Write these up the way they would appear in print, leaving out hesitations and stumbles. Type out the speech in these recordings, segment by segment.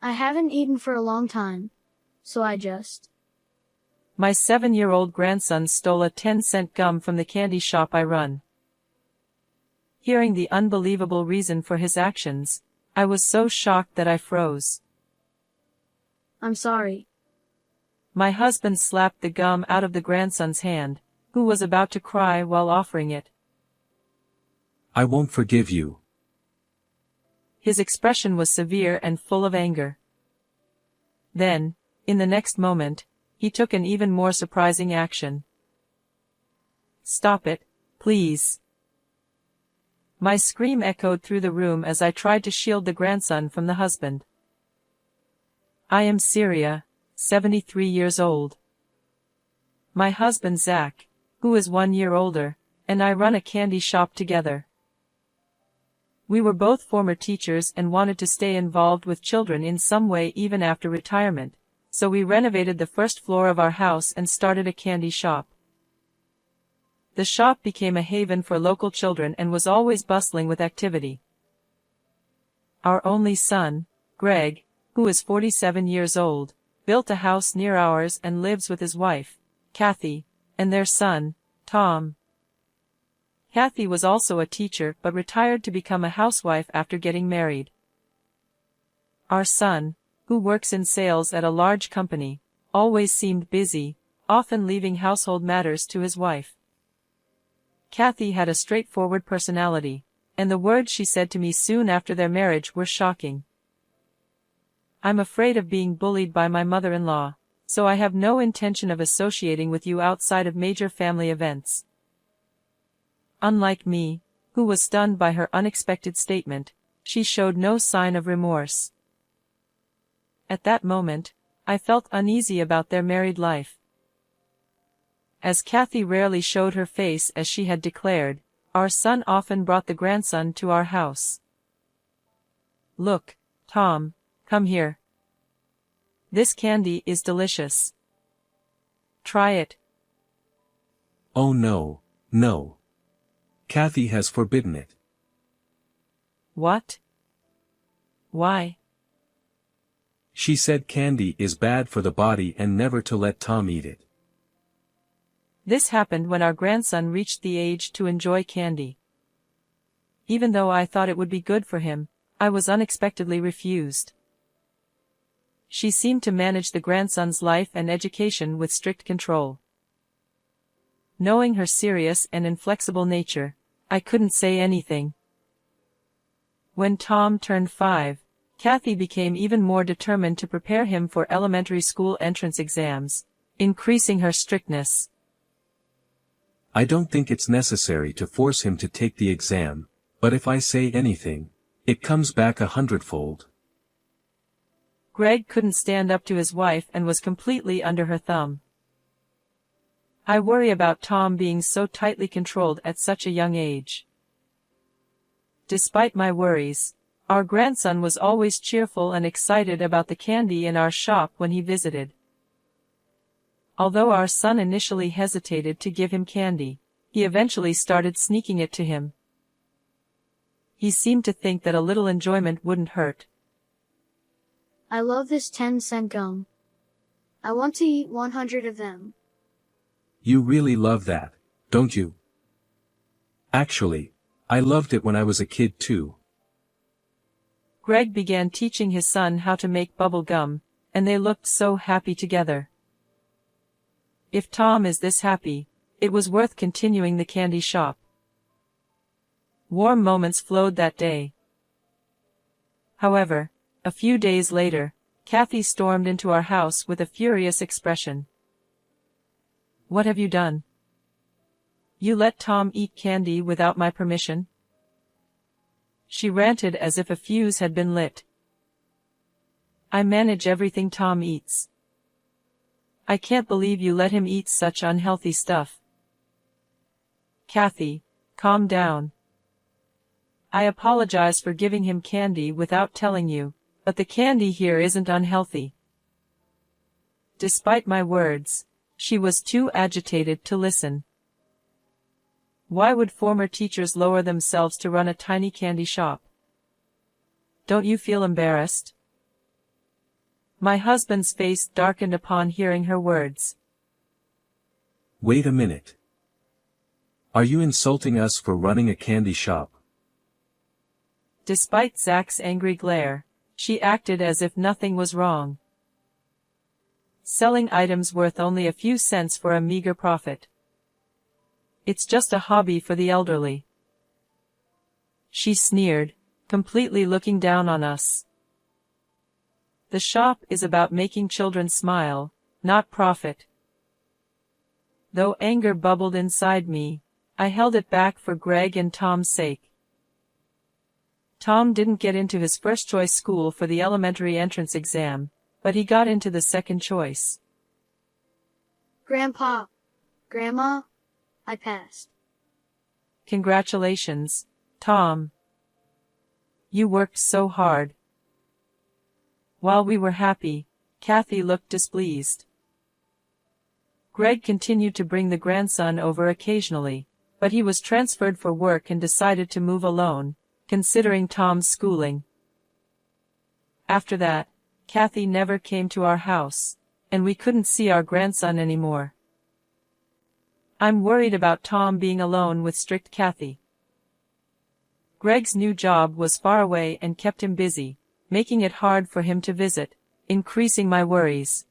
I haven't eaten for a long time, so I just... My 7-year-old grandson stole a 10-cent gum from the candy shop I run. Hearing the unbelievable reason for his actions, I was so shocked that I froze. I'm sorry. My husband slapped the gum out of the grandson's hand, who was about to cry while offering it. I won't forgive you. His expression was severe and full of anger. Then, in the next moment, he took an even more surprising action. Stop it, please. My scream echoed through the room as I tried to shield the grandson from the husband. I am Syria, 73 years old. My husband Zach, who is 1 year older, and I run a candy shop together. We were both former teachers and wanted to stay involved with children in some way even after retirement, so we renovated the first floor of our house and started a candy shop. The shop became a haven for local children and was always bustling with activity. Our only son, Greg, who is 47 years old, built a house near ours and lives with his wife, Kathy, and their son, Tom. Kathy was also a teacher but retired to become a housewife after getting married. Our son, who works in sales at a large company, always seemed busy, often leaving household matters to his wife. Kathy had a straightforward personality, and the words she said to me soon after their marriage were shocking. I'm afraid of being bullied by my mother-in-law, so I have no intention of associating with you outside of major family events. Unlike me, who was stunned by her unexpected statement, she showed no sign of remorse. At that moment, I felt uneasy about their married life. As Kathy rarely showed her face as she had declared, our son often brought the grandson to our house. Look, Tom, come here. This candy is delicious. Try it. Oh no, no. Kathy has forbidden it. What? Why? She said candy is bad for the body and never to let Tom eat it. This happened when our grandson reached the age to enjoy candy. Even though I thought it would be good for him, I was unexpectedly refused. She seemed to manage the grandson's life and education with strict control. Knowing her serious and inflexible nature, I couldn't say anything. When Tom turned 5, Kathy became even more determined to prepare him for elementary school entrance exams, increasing her strictness. I don't think it's necessary to force him to take the exam, but if I say anything, it comes back 100-fold. Greg couldn't stand up to his wife and was completely under her thumb. I worry about Tom being so tightly controlled at such a young age. Despite my worries, our grandson was always cheerful and excited about the candy in our shop when he visited. Although our son initially hesitated to give him candy, he eventually started sneaking it to him. He seemed to think that a little enjoyment wouldn't hurt. I love this 10-cent gum. I want to eat 100 of them. You really love that, don't you? Actually, I loved it when I was a kid too. Greg began teaching his son how to make bubble gum, and they looked so happy together. If Tom is this happy, it was worth continuing the candy shop. Warm moments flowed that day. However, a few days later, Kathy stormed into our house with a furious expression. What have you done? You let Tom eat candy without my permission? She ranted as if a fuse had been lit. I manage everything Tom eats. I can't believe you let him eat such unhealthy stuff. Kathy, calm down. I apologize for giving him candy without telling you, but the candy here isn't unhealthy. Despite my words, she was too agitated to listen. Why would former teachers lower themselves to run a tiny candy shop? Don't you feel embarrassed? My husband's face darkened upon hearing her words. Wait a minute. Are you insulting us for running a candy shop? Despite Zach's angry glare, she acted as if nothing was wrong. Selling items worth only a few cents for a meager profit. It's just a hobby for the elderly. She sneered, completely looking down on us. The shop is about making children smile, not profit. Though anger bubbled inside me, I held it back for Greg and Tom's sake. Tom didn't get into his first choice school for the elementary entrance exam, but he got into the second choice. Grandpa, Grandma, I passed. Congratulations, Tom. You worked so hard. While we were happy, Kathy looked displeased. Greg continued to bring the grandson over occasionally, but he was transferred for work and decided to move alone, considering Tom's schooling. After that, Kathy never came to our house, and we couldn't see our grandson anymore. I'm worried about Tom being alone with strict Kathy. Greg's new job was far away and kept him busy, making it hard for him to visit, increasing my worries.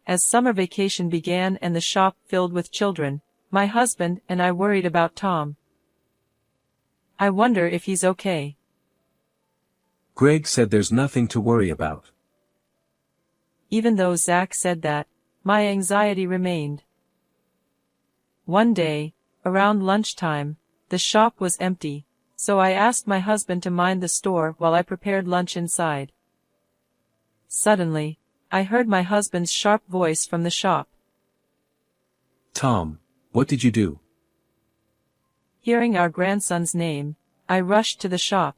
As summer vacation began and the shop filled with children, my husband and I worried about Tom. I wonder if he's okay. Greg said there's nothing to worry about. Even though Zach said that, my anxiety remained. One day, around lunchtime, the shop was empty, so I asked my husband to mind the store while I prepared lunch inside. Suddenly, I heard my husband's sharp voice from the shop. Tom, what did you do? Hearing our grandson's name, I rushed to the shop.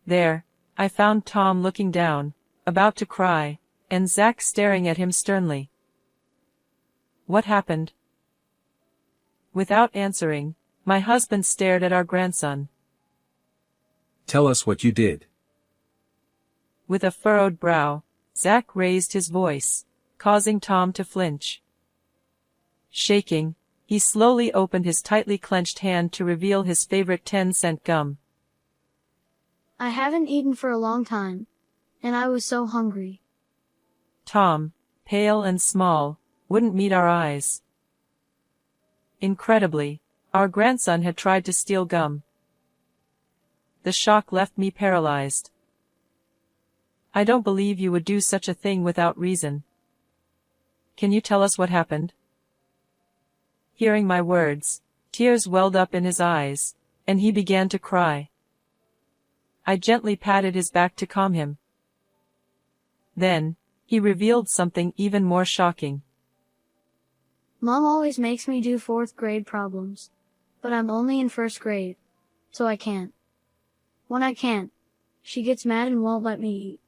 There, I found Tom looking down, about to cry, and Zach staring at him sternly. What happened? Without answering, my husband stared at our grandson. Tell us what you did. With a furrowed brow, Zach raised his voice, causing Tom to flinch. Shaking, he slowly opened his tightly clenched hand to reveal his favorite 10-cent gum. I haven't eaten for a long time, and I was so hungry. Tom, pale and small, wouldn't meet our eyes. Incredibly, our grandson had tried to steal gum. The shock left me paralyzed. I don't believe you would do such a thing without reason. Can you tell us what happened? Hearing my words, tears welled up in his eyes, and he began to cry. I gently patted his back to calm him. Then, he revealed something even more shocking. Mom always makes me do 4th grade problems, but I'm only in 1st grade, so I can't. When I can't, she gets mad and won't let me eat.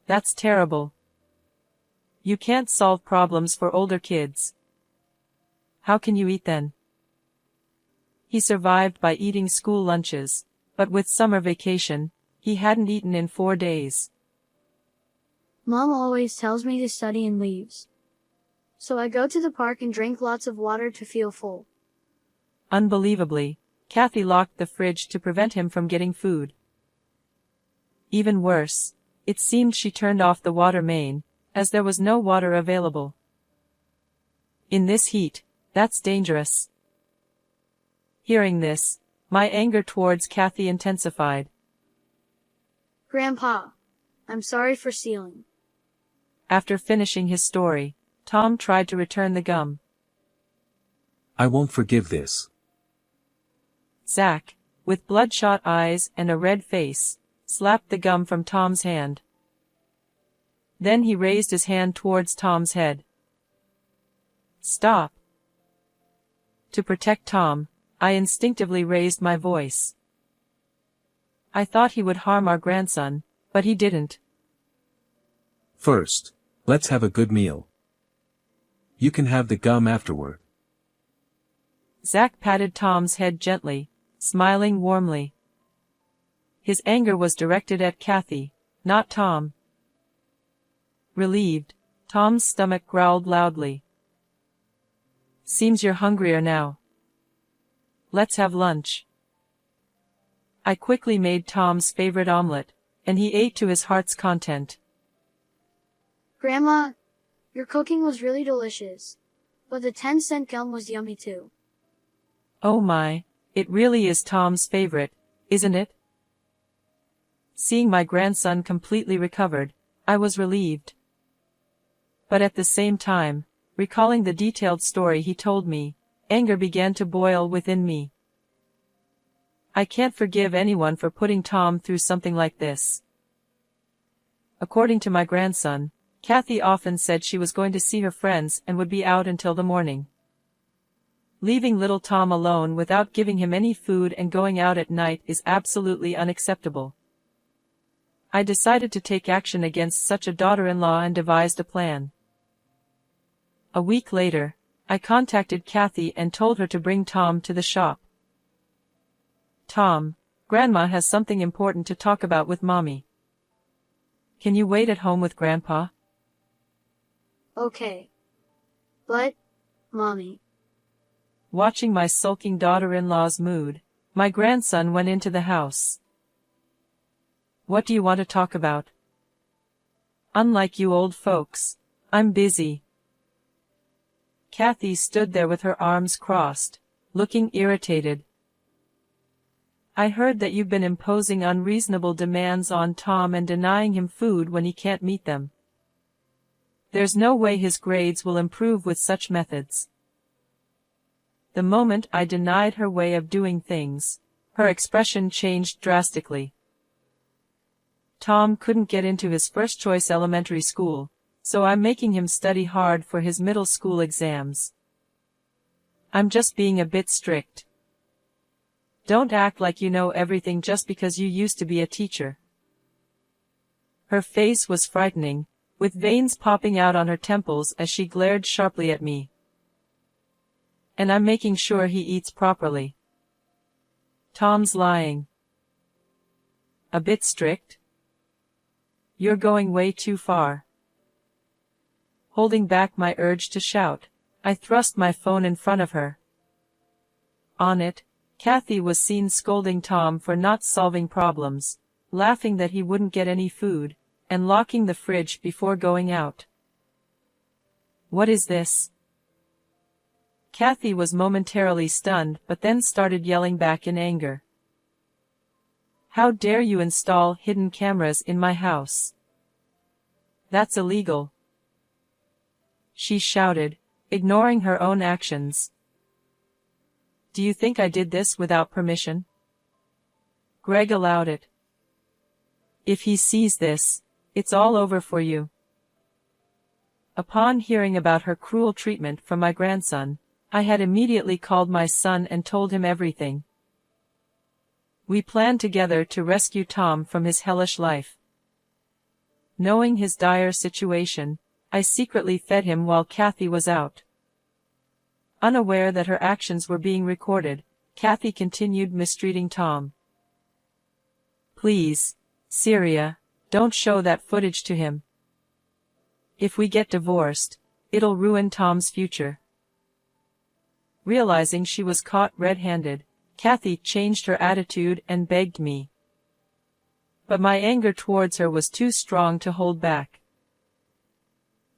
That's terrible. You can't solve problems for older kids. How can you eat then? He survived by eating school lunches, but with summer vacation, he hadn't eaten in 4 days. Mom always tells me to study and leaves. So I go to the park and drink lots of water to feel full. Unbelievably, Kathy locked the fridge to prevent him from getting food. Even worse, it seemed she turned off the water main, as there was no water available. In this heat, that's dangerous. Hearing this, my anger towards Kathy intensified. Grandpa, I'm sorry for stealing. After finishing his story, Tom tried to return the gum. I won't forgive this. Zach, with bloodshot eyes and a red face, slapped the gum from Tom's hand. Then he raised his hand towards Tom's head. Stop. To protect Tom, I instinctively raised my voice. I thought he would harm our grandson, but he didn't. First, let's have a good meal. You can have the gum afterward. Zach patted Tom's head gently, smiling warmly. His anger was directed at Kathy, Not Tom. Relieved, Tom's stomach growled loudly. Seems you're hungrier now. Let's have lunch. I quickly made Tom's favorite omelet, and he ate to his heart's content. Grandma, your cooking was really delicious, but the 10-cent gum was yummy too. Oh my, it really is Tom's favorite, isn't it? Seeing my grandson completely recovered, I was relieved. But at the same time, recalling the detailed story he told me, anger began to boil within me. I can't forgive anyone for putting Tom through something like this. According to my grandson, Kathy often said she was going to see her friends and would be out until the morning. Leaving little Tom alone without giving him any food and going out at night is absolutely unacceptable. I decided to take action against such a daughter-in-law and devised a plan. A week later, I contacted Kathy and told her to bring Tom to the shop. Tom, Grandma has something important to talk about with Mommy. Can you wait at home with Grandpa? Okay. But, Mommy. Watching my sulking daughter-in-law's mood, my grandson went into the house. What do you want to talk about? Unlike you old folks, I'm busy. Kathy stood there with her arms crossed, looking irritated. I heard that you've been imposing unreasonable demands on Tom and denying him food when he can't meet them. There's no way his grades will improve with such methods. The moment I denied her way of doing things, her expression changed drastically. Tom couldn't get into his first-choice elementary school, so I'm making him study hard for his middle school exams. I'm just being a bit strict. Don't act like you know everything just because you used to be a teacher. Her face was frightening, with veins popping out on her temples as she glared sharply at me. And I'm making sure he eats properly. Tom's lying. A bit strict? You're going way too far. Holding back my urge to shout, I thrust my phone in front of her. On it, Kathy was seen scolding Tom for not solving problems, laughing that he wouldn't get any food, and locking the fridge before going out. What is this? Kathy was momentarily stunned but then started yelling back in anger. How dare you install hidden cameras in my house? That's illegal. She shouted, ignoring her own actions. Do you think I did this without permission? Greg allowed it. If he sees this, it's all over for you. Upon hearing about her cruel treatment from my grandson, I had immediately called my son and told him everything. We planned together to rescue Tom from his hellish life. Knowing his dire situation, I secretly fed him while Kathy was out. Unaware that her actions were being recorded, Kathy continued mistreating Tom. Please, Syria, don't show that footage to him. If we get divorced, it'll ruin Tom's future. Realizing she was caught red-handed, Kathy changed her attitude and begged me. But my anger towards her was too strong to hold back.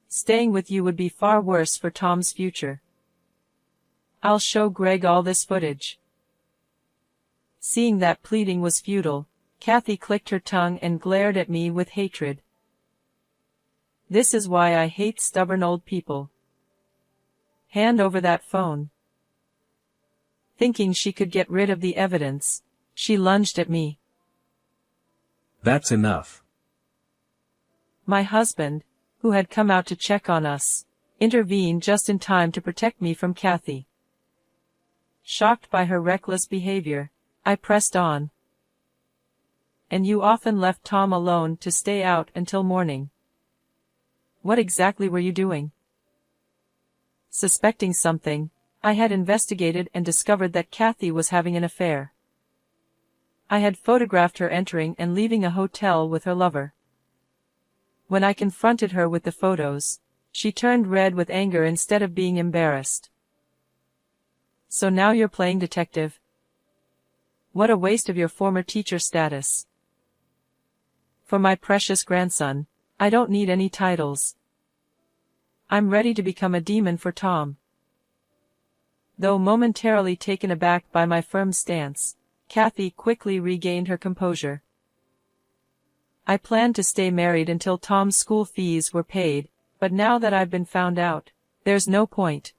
Staying with you would be far worse for Tom's future. I'll show Greg all this footage. Seeing that pleading was futile, Kathy clicked her tongue and glared at me with hatred. This is why I hate stubborn old people. Hand over that phone. Thinking she could get rid of the evidence, she lunged at me. That's enough. My husband, who had come out to check on us, intervened just in time to protect me from Kathy. Shocked by her reckless behavior, I pressed on. And you often left Tom alone to stay out until morning. What exactly were you doing? Suspecting something, I had investigated and discovered that Kathy was having an affair. I had photographed her entering and leaving a hotel with her lover. When I confronted her with the photos, she turned red with anger instead of being embarrassed. So now you're playing detective? What a waste of your former teacher status. For my precious grandson, I don't need any titles. I'm ready to become a demon for Tom. Though momentarily taken aback by my firm stance, Kathy quickly regained her composure. I planned to stay married until Tom's school fees were paid, but now that I've been found out, there's no point.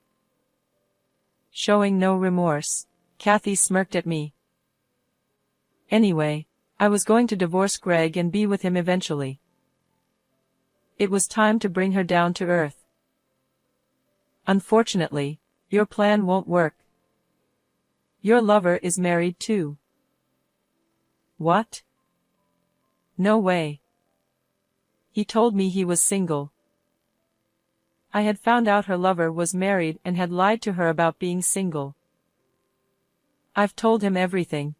Showing no remorse, Kathy smirked at me. Anyway, I was going to divorce Greg and be with him eventually. It was time to bring her down to earth. Unfortunately, your plan won't work. Your lover is married too. What? No way. He told me he was single. I had found out her lover was married and had lied to her about being single. I've told him everything.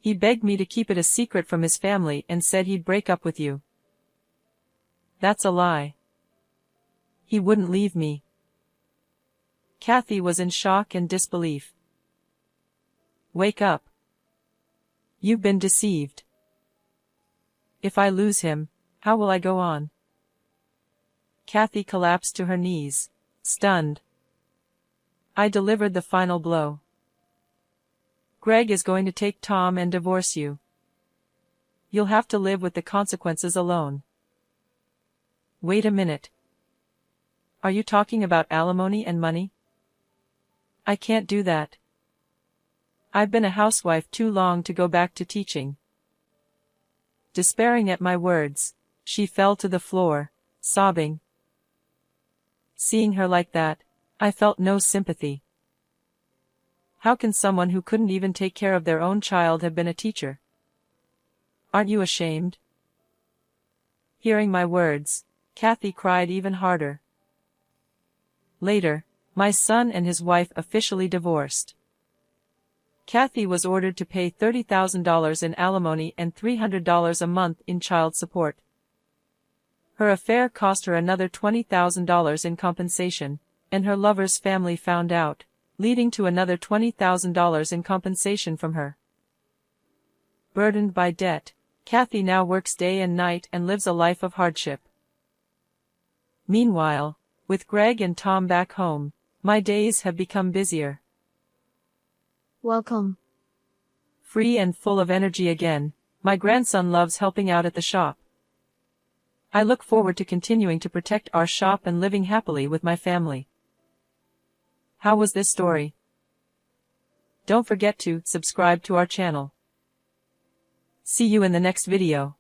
He begged me to keep it a secret from his family and said he'd break up with you. That's a lie. He wouldn't leave me. Kathy was in shock and disbelief. Wake up. You've been deceived. If I lose him, how will I go on? Kathy collapsed to her knees, stunned. I delivered the final blow. Greg is going to take Tom and divorce you. You'll have to live with the consequences alone. Wait a minute. Are you talking about alimony and money? I can't do that. I've been a housewife too long to go back to teaching. Despairing at my words, she fell to the floor, sobbing. Seeing her like that, I felt no sympathy. How can someone who couldn't even take care of their own child have been a teacher? Aren't you ashamed? Hearing my words, Kathy cried even harder. Later, my son and his wife officially divorced. Kathy was ordered to pay $30,000 in alimony and $300 a month in child support. Her affair cost her another $20,000 in compensation, and her lover's family found out, leading to another $20,000 in compensation from her. Burdened by debt, Kathy now works day and night and lives a life of hardship. Meanwhile, with Greg and Tom back home, my days have become busier. Welcome. Free and full of energy again, my grandson loves helping out at the shop. I look forward to continuing to protect our shop and living happily with my family. How was this story? Don't forget to subscribe to our channel. See you in the next video.